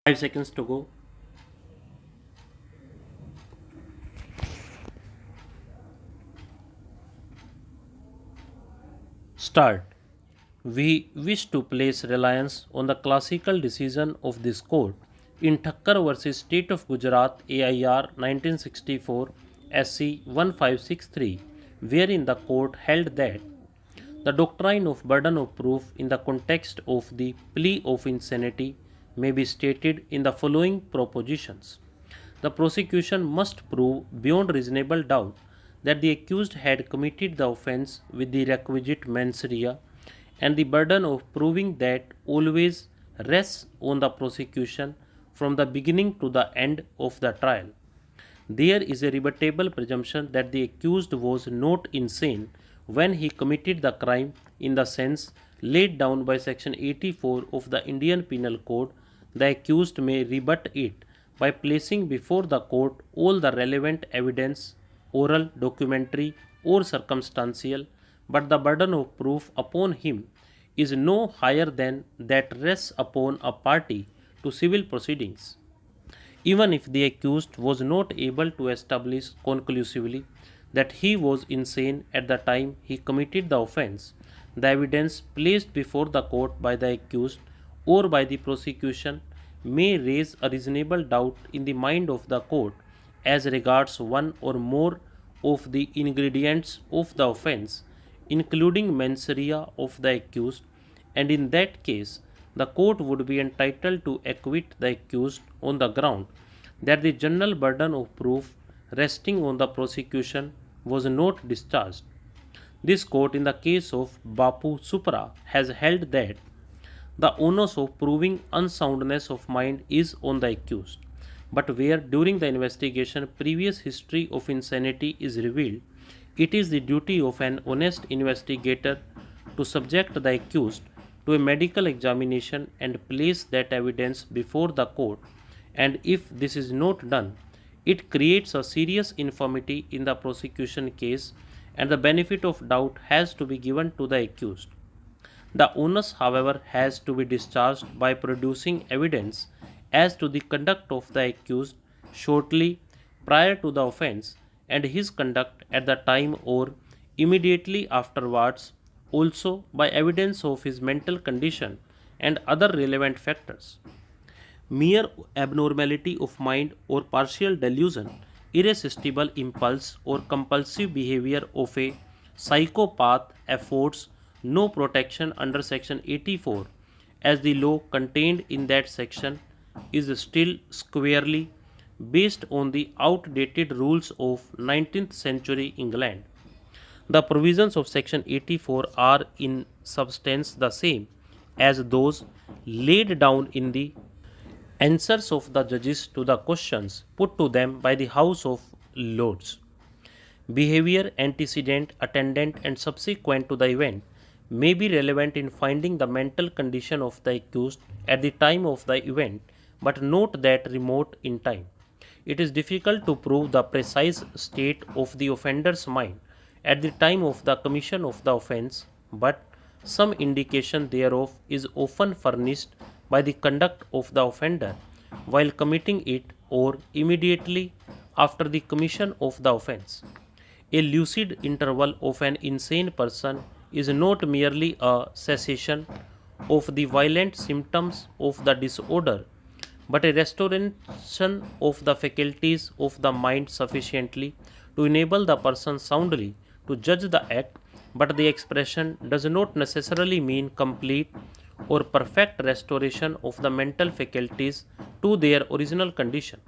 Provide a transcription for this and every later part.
5 seconds to go. Start. We wish to place reliance on the classical decision of this court in Thakkar versus State of Gujarat AIR 1964 SC 1563, wherein the court held that the doctrine of burden of proof in the context of the plea of insanity may be stated in the following propositions. The prosecution must prove beyond reasonable doubt that the accused had committed the offence with the requisite mens rea, and the burden of proving that always rests on the prosecution from the beginning to the end of the trial. There is a rebuttable presumption that the accused was not insane when he committed the crime in the sense laid down by Section 84 of the Indian Penal Code. The accused may rebut it by placing before the court all the relevant evidence, oral, documentary, or circumstantial, but the burden of proof upon him is no higher than that rests upon a party to civil proceedings. Even if the accused was not able to establish conclusively that he was insane at the time he committed the offence, the evidence placed before the court by the accused or by the prosecution may raise a reasonable doubt in the mind of the court as regards one or more of the ingredients of the offence, including mens rea of the accused, and in that case, the court would be entitled to acquit the accused on the ground that the general burden of proof resting on the prosecution was not discharged. This court, in the case of Bapu Supra, has held that the onus of proving unsoundness of mind is on the accused, but where during the investigation previous history of insanity is revealed, it is the duty of an honest investigator to subject the accused to a medical examination and place that evidence before the court, and if this is not done, it creates a serious infirmity in the prosecution case and the benefit of doubt has to be given to the accused. The onus, however, has to be discharged by producing evidence as to the conduct of the accused shortly prior to the offence and his conduct at the time or immediately afterwards, also by evidence of his mental condition and other relevant factors. Mere abnormality of mind or partial delusion, irresistible impulse or compulsive behavior of a psychopath affords no protection under Section 84, as the law contained in that section is still squarely based on the outdated rules of 19th century England. The provisions of Section 84 are in substance the same as those laid down in the answers of the judges to the questions put to them by the House of Lords. Behavior antecedent, attendant, and subsequent to the event may be relevant in finding the mental condition of the accused at the time of the event, but not that remote in time. It is difficult to prove the precise state of the offender's mind at the time of the commission of the offence, but some indication thereof is often furnished by the conduct of the offender while committing it or immediately after the commission of the offence. A lucid interval of an insane person is not merely a cessation of the violent symptoms of the disorder, but a restoration of the faculties of the mind sufficiently to enable the person soundly to judge the act, but the expression does not necessarily mean complete or perfect restoration of the mental faculties to their original condition.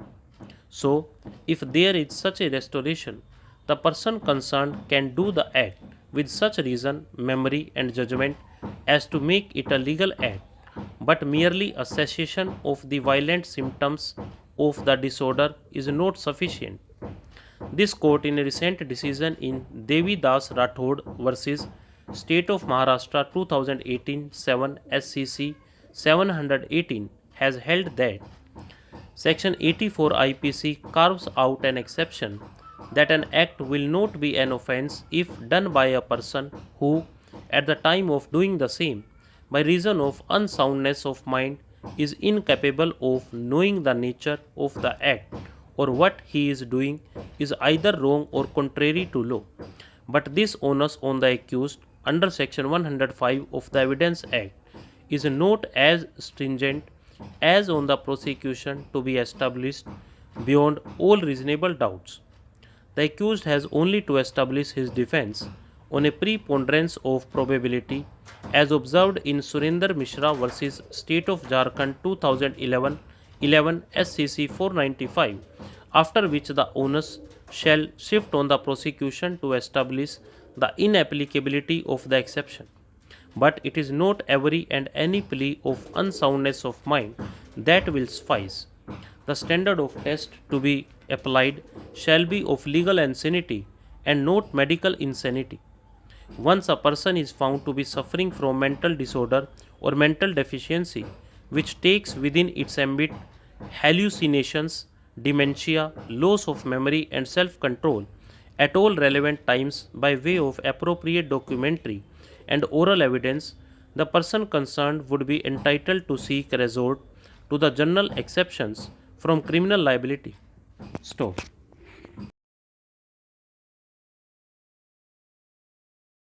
So, if there is such a restoration, the person concerned can do the act with such reason, memory, and judgment as to make it a legal act, but merely a cessation of the violent symptoms of the disorder is not sufficient. This court, in a recent decision in Devi Das Rathod versus State of Maharashtra 2018 7 SCC 718, has held that Section 84 IPC carves out an exception that an act will not be an offence if done by a person who, at the time of doing the same, by reason of unsoundness of mind, is incapable of knowing the nature of the act or what he is doing is either wrong or contrary to law. But this onus on the accused under Section 105 of the Evidence Act is not as stringent as on the prosecution to be established beyond all reasonable doubts. The accused has only to establish his defense on a preponderance of probability as observed in Surinder Mishra vs. State of Jharkhand 2011 11 SCC 495, after which the onus shall shift on the prosecution to establish the inapplicability of the exception. But it is not every and any plea of unsoundness of mind that will suffice. The standard of test to be applied shall be of legal insanity and not medical insanity. Once a person is found to be suffering from mental disorder or mental deficiency, which takes within its ambit hallucinations, dementia, loss of memory, and self control at all relevant times by way of appropriate documentary and oral evidence, the person concerned would be entitled to seek resort to the general exceptions from criminal liability. Stop.